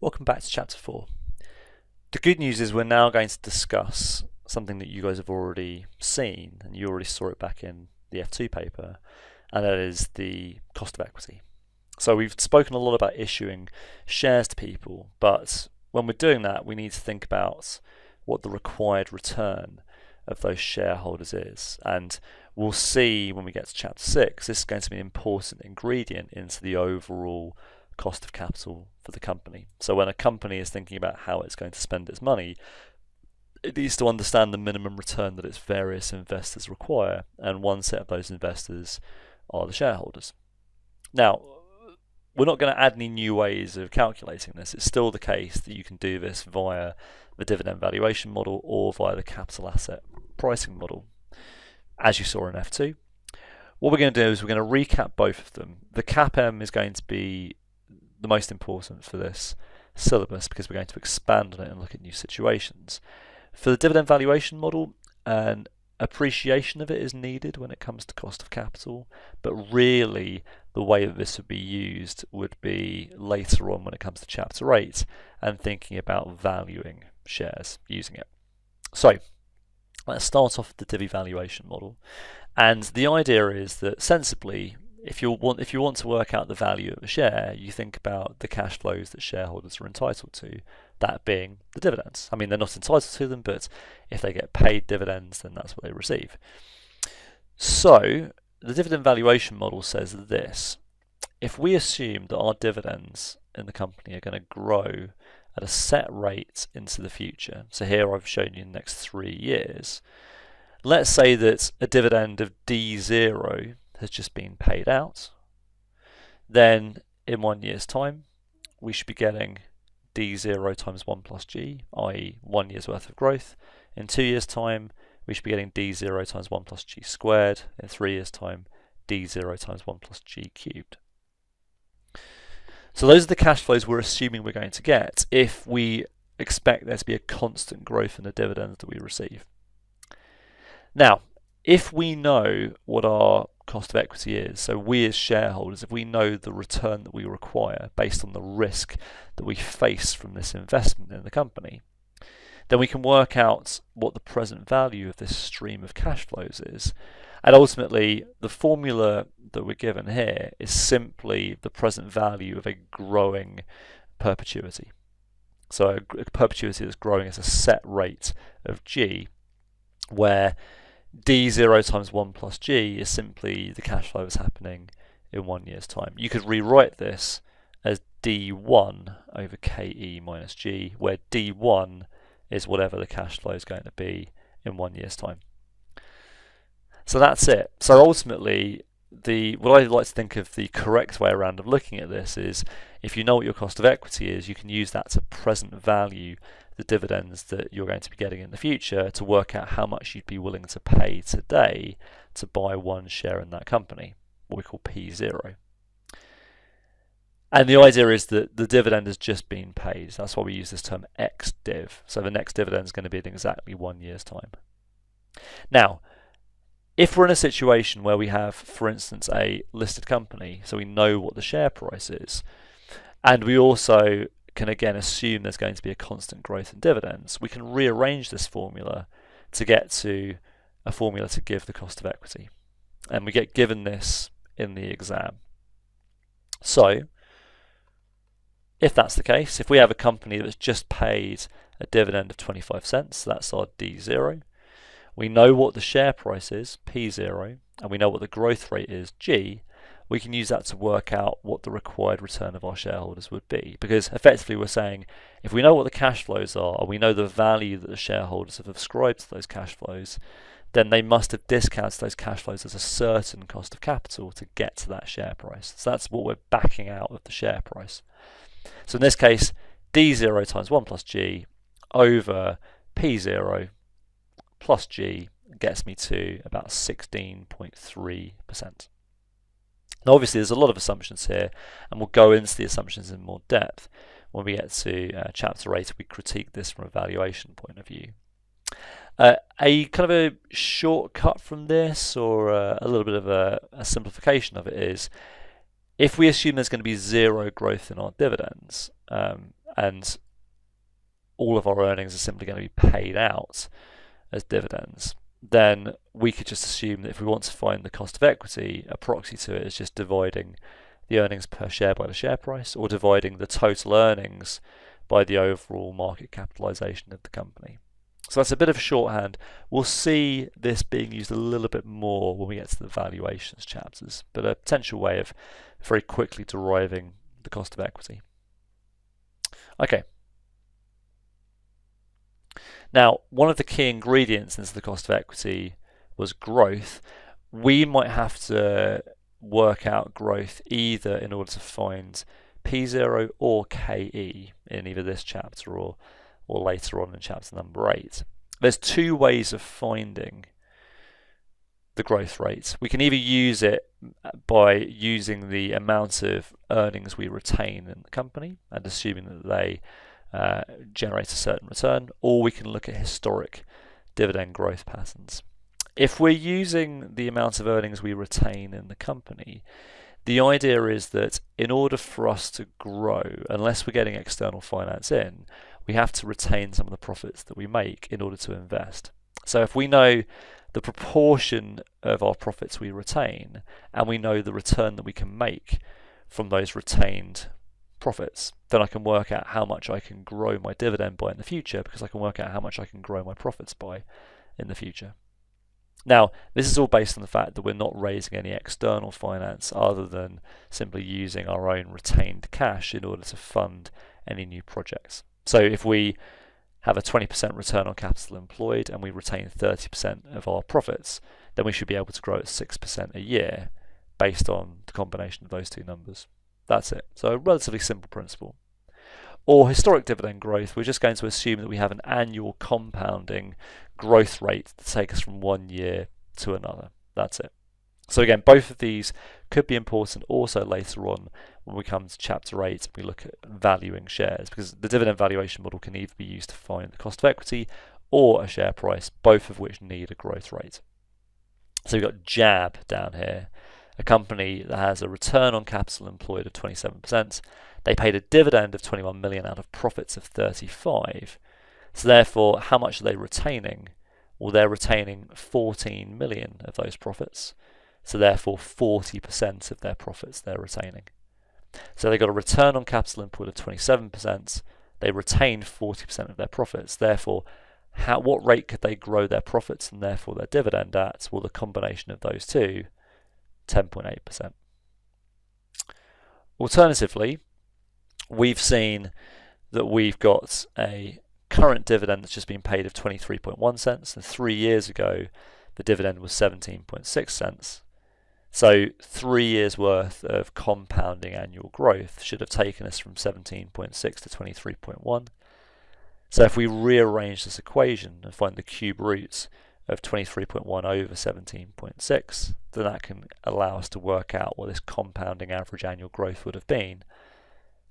Welcome back to chapter 4. The good news is we're now going to discuss something that you guys have already seen, and you already saw it back in the F2 paper, and that is the cost of equity. So we've spoken a lot about issuing shares to people, but when we're doing that, we need to think about what the required return of those shareholders is. And we'll see when we get to chapter 6, this is going to be an important ingredient into the overall cost of capital for the company. So when a company is thinking about how it's going to spend its money, it needs to understand the minimum return that its various investors require, and one set of those investors are the shareholders. Now, we're not going to add any new ways of calculating this. It's still the case that you can do this via the dividend valuation model or via the capital asset pricing model, as you saw in F2. What we're going to do is we're going to recap both of them. The CAPM is going to be the most important for this syllabus because we're going to expand on it and look at new situations. For the dividend valuation model, an appreciation of it is needed when it comes to cost of capital, but really the way that this would be used would be later on when it comes to chapter 8 and thinking about valuing shares using it. So let's start off with the divi valuation model, and the idea is that sensibly, if you want to work out the value of a share, you think about the cash flows that shareholders are entitled to, that being the dividends. I mean, they're not entitled to them, but if they get paid dividends, then that's what they receive. So the dividend valuation model says this: if we assume that our dividends in the company are going to grow at a set rate into the future, so here I've shown you the next 3 years, let's say that a dividend of D0 has just been paid out, then in 1 year's time we should be getting D0 times 1 plus G, i.e. 1 year's worth of growth. In 2 years' time we should be getting D0 times 1 plus G squared. In 3 years' time, D0 times 1 plus G cubed. So those are the cash flows we're assuming we're going to get if we expect there to be a constant growth in the dividends that we receive. Now, if we know what our cost of equity is, so we as shareholders, if we know the return that we require based on the risk that we face from this investment in the company, then we can work out what the present value of this stream of cash flows is. And ultimately, the formula that we're given here is simply the present value of a growing perpetuity. So a perpetuity that's growing at a set rate of G, where D0 times 1 plus G is simply the cash flow that's happening in 1 year's time. You could rewrite this as D1 over KE minus G, where D1 is whatever the cash flow is going to be in 1 year's time. So that's it. So ultimately, what I like to think of the correct way around of looking at this is, if you know what your cost of equity is, you can use that to present value the dividends that you're going to be getting in the future to work out how much you'd be willing to pay today to buy one share in that company, what we call P0. And the idea is that the dividend has just been paid. That's why we use this term ex-div. So the next dividend is going to be in exactly 1 year's time. Now, if we're in a situation where we have, for instance, a listed company, so we know what the share price is, and we also can again assume there's going to be a constant growth in dividends, we can rearrange this formula to get to a formula to give the cost of equity. And we get given this in the exam. So, if that's the case, if we have a company that's just paid a dividend of 25 cents, so that's our D0, we know what the share price is, P0, and we know what the growth rate is, G, we can use that to work out what the required return of our shareholders would be. Because effectively we're saying, if we know what the cash flows are, and we know the value that the shareholders have ascribed to those cash flows, then they must have discounted those cash flows as a certain cost of capital to get to that share price. So that's what we're backing out of the share price. So in this case, D0 times 1 plus G over P0 plus G gets me to about 16.3%. Now obviously there's a lot of assumptions here, and we'll go into the assumptions in more depth when we get to chapter 8. We critique this from a valuation point of view. A kind of a shortcut from this, or a little bit of a simplification of it, is if we assume there's going to be zero growth in our dividends, and all of our earnings are simply going to be paid out as dividends, then we could just assume that if we want to find the cost of equity, a proxy to it is just dividing the earnings per share by the share price, or dividing the total earnings by the overall market capitalization of the company. So that's a bit of shorthand. We'll see this being used a little bit more when we get to the valuations chapters, but a potential way of very quickly deriving the cost of equity. Okay. Now, one of the key ingredients into the cost of equity was growth. We might have to work out growth either in order to find P0 or KE in either this chapter or later on in chapter number 8. There's two ways of finding the growth rate. We can either use it by using the amount of earnings we retain in the company and assuming that they generate a certain return, or we can look at historic dividend growth patterns. If we're using the amount of earnings we retain in the company, the idea is that in order for us to grow, unless we're getting external finance in, we have to retain some of the profits that we make in order to invest. So if we know the proportion of our profits we retain, and we know the return that we can make from those retained profits, then I can work out how much I can grow my dividend by in the future, because I can work out how much I can grow my profits by in the future. Now, this is all based on the fact that we're not raising any external finance other than simply using our own retained cash in order to fund any new projects. So if we have a 20% return on capital employed and we retain 30% of our profits, then we should be able to grow at 6% a year based on the combination of those two numbers. That's it. So a relatively simple principle. Or historic dividend growth, we're just going to assume that we have an annual compounding growth rate to take us from one year to another. That's it. So again, both of these could be important also later on when we come to chapter 8 and we look at valuing shares, because the dividend valuation model can either be used to find the cost of equity or a share price, both of which need a growth rate. So we've got JAB down here, a company that has a return on capital employed of 27%. They paid a dividend of 21 million out of profits of 35. So therefore, how much are they retaining? Well, they're retaining 14 million of those profits. So therefore, 40% of their profits they're retaining. So they got a return on capital employed of 27%. They retained 40% of their profits. Therefore, what rate could they grow their profits and therefore their dividend at? Well, the combination of those two, 10.8%. Alternatively, we've seen that we've got a current dividend that's just been paid of 23.1 cents, and 3 years ago the dividend was 17.6 cents. So 3 years worth of compounding annual growth should have taken us from 17.6 to 23.1. So if we rearrange this equation and find the cube root of 23.1 over 17.6, then that can allow us to work out what this compounding average annual growth would have been,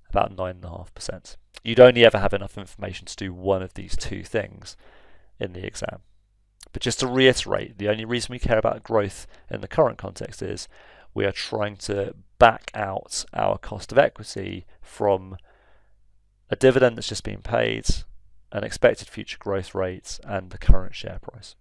about 9.5%. You'd only ever have enough information to do one of these two things in the exam. But just to reiterate, the only reason we care about growth in the current context is we are trying to back out our cost of equity from a dividend that's just been paid, an expected future growth rate, and the current share price.